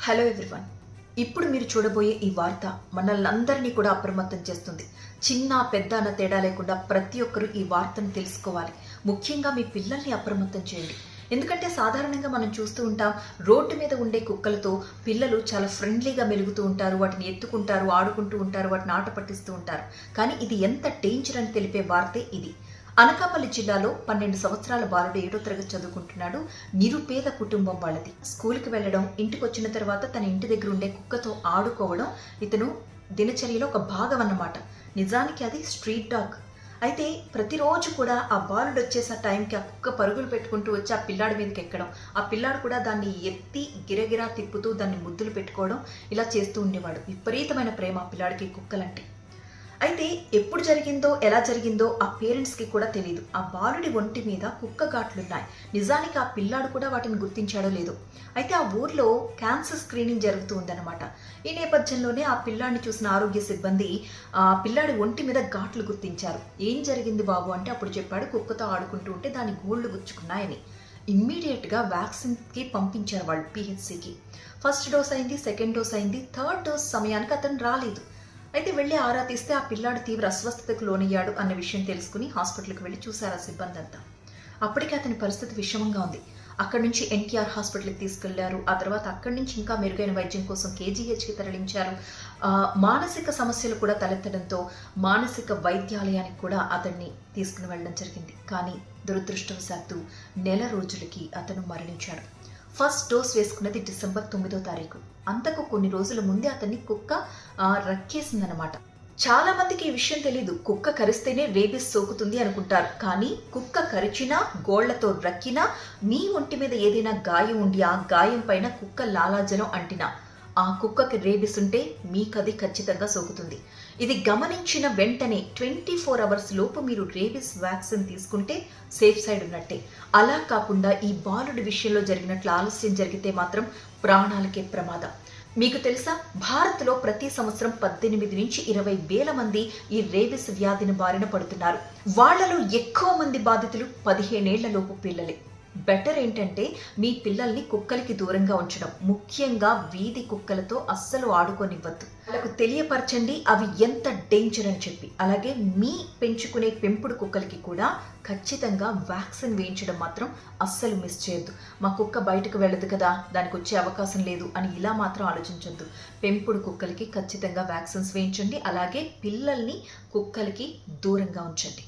Hello everyone. ఇప్పుడు మీరు చూడబోయే ఈ వార్త మనల్నందరినీ కూడా అప్రమత్తం చేస్తుంది. చిన్న పెద్ద అన్న తేడా లేకుండా ప్రతి ఒక్కరూ ఈ వార్తను తెలుసుకోవాలి. ముఖ్యంగా మీ పిల్లల్ని అప్రమత్తం చేయండి. ఎందుకంటే సాధారణంగా మనం చూస్తూ ఉంటాం, రోడ్డు మీద ఉండే కుక్కలతో పిల్లలు చాలా ఫ్రెండ్లీగా మెలుగుతూ ఉంటారు, వాటిని ఎత్తుకుంటారు, ఆడుకుంటూ ఉంటారు, వాటిని ఆట పట్టిస్తూ ఉంటారు. కానీ ఇది ఎంత డేంజర్ అని తెలిపే వార్తే ఇది. అనకాపల్లి జిల్లాలో 12 సంవత్సరాల బాలుడు 7వ తరగతి చదువుకుంటున్నాడు. నిరుపేద కుటుంబం వాళ్ళది. స్కూల్కి వెళ్ళడం, ఇంటికి వచ్చిన తర్వాత తన ఇంటి దగ్గర ఉండే కుక్కతో ఆడుకోవడం ఇతను దినచర్యలో ఒక భాగం అన్నమాట. నిజానికి అది స్ట్రీట్ డాగ్. అయితే ప్రతిరోజు కూడా ఆ బాలుడు వచ్చేసే టైంకి ఆ కుక్క పరుగులు పెట్టుకుంటూ వచ్చి ఆ పిల్లాడి మీదకి ఎక్కడం, ఆ పిల్లాడు కూడా దాన్ని ఎత్తి గిరగిరా తిప్పుతూ దాన్ని ముద్దులు పెట్టుకోవడం, ఇలా చేస్తూ ఉండేవాడు. విపరీతమైన ప్రేమ ఆ పిల్లాడికి కుక్కలంటే. అయితే ఎప్పుడు జరిగిందో ఎలా జరిగిందో ఆ పేరెంట్స్కి కూడా తెలియదు. ఆ బాలుడి ఒంటి మీద కుక్క ఘాట్లున్నాయి. నిజానికి ఆ పిల్లాడు కూడా వాటిని గుర్తించాడో లేదో. అయితే ఆ ఊర్లో క్యాన్సర్ స్క్రీనింగ్ జరుగుతూ ఉందన్నమాట. ఈ నేపథ్యంలోనే ఆ పిల్లాడిని చూసిన ఆరోగ్య సిబ్బంది ఆ పిల్లాడి ఒంటి మీద ఘాట్లు గుర్తించారు. ఏం జరిగింది బాబు అంటే అప్పుడు చెప్పాడు, కుక్కతో ఆడుకుంటూ ఉంటే దాని గోళ్ళు గుచ్చుకున్నాయని. ఇమ్మీడియట్గా వ్యాక్సిన్కి పంపించారు వాళ్ళు పిహెచ్సికి. ఫస్ట్ డోస్ అయింది, సెకండ్ డోస్ అయింది, థర్డ్ డోస్ సమయానికి అతను రాలేదు. అయితే వెళ్ళి ఆరా తీస్తే ఆ పిల్లాడు తీవ్ర అస్వస్థతకు లోనయ్యాడు అన్న విషయం తెలుసుకుని హాస్పిటల్కి వెళ్ళి చూశారు ఆ సిబ్బంది అంతా. అప్పటికే అతని పరిస్థితి విషమంగా ఉంది. అక్కడి నుంచి ఎన్టీఆర్ హాస్పిటల్కి తీసుకెళ్లారు. ఆ తర్వాత అక్కడి నుంచి ఇంకా మెరుగైన వైద్యం కోసం కేజీహెచ్కి తరలించారు. మానసిక సమస్యలు కూడా తలెత్తడంతో మానసిక వైద్యాలయానికి కూడా అతన్ని తీసుకుని వెళ్ళడం జరిగింది. కానీ దురదృష్టవశాత్తు నెల రోజులకి అతను మరణించాడు. ఫస్ట్ డోస్ వేసుకున్నది డిసెంబర్ 9వ తారీఖు. అంతకు కొన్ని రోజుల ముందే అతన్ని కుక్క రక్కేసిందనమాట. చాలా మందికి ఈ విషయం తెలీదు. కుక్క కరిస్తేనే రేబిస్ సోకుతుంది అనుకుంటారు. కానీ కుక్క కరిచినా, గోళ్లతో రక్కినా, మీ ఒంటి మీద ఏదైనా గాయం ఉండి ఆ గాయం పైన కుక్క లాలాజలం అంటినా ఆ కుక్కకి రేబిస్ ఉంటే మీకది ఖచ్చితంగా సోకుతుంది. ఇది గమనించిన వెంటనే 24 అవర్స్ లోపు మీరు రేబిస్ వ్యాక్సిన్ తీసుకుంటే సేఫ్ సైడ్ ఉన్నట్టే. అలా కాకుండా ఈ బాలుడి విషయంలో జరిగినట్లు ఆలస్యం జరిగితే మాత్రం ప్రాణాలకే ప్రమాదం. మీకు తెలుసా, భారత్లో ప్రతి సంవత్సరం 18 నుంచి 20 వేల మంది ఈ రేబిస్ వ్యాధిని బారిన పడుతున్నారు. వాళ్లలో ఎక్కువ మంది బాధితులు 15 ఏళ్ల లోపు పిల్లలే. బెటర్ ఏంటంటే మీ పిల్లల్ని కుక్కలకి దూరంగా ఉంచడం. ముఖ్యంగా వీధి కుక్కలతో అస్సలు ఆడుకోనివ్వద్దు. వాళ్ళకు తెలియపరచండి అవి ఎంత డేంజర్ అని చెప్పి. అలాగే మీ పెంచుకునే పెంపుడు కుక్కలకి కూడా ఖచ్చితంగా వ్యాక్సిన్ వేయించడం మాత్రం అస్సలు మిస్ చేయొద్దు. మా కుక్క బయటకు వెళ్ళదు కదా, దానికి వచ్చే అవకాశం లేదు అని ఇలా మాత్రం ఆలోచించొద్దు. పెంపుడు కుక్కలకి ఖచ్చితంగా వ్యాక్సిన్స్ వేయించండి. అలాగే పిల్లల్ని కుక్కలకి దూరంగా ఉంచండి.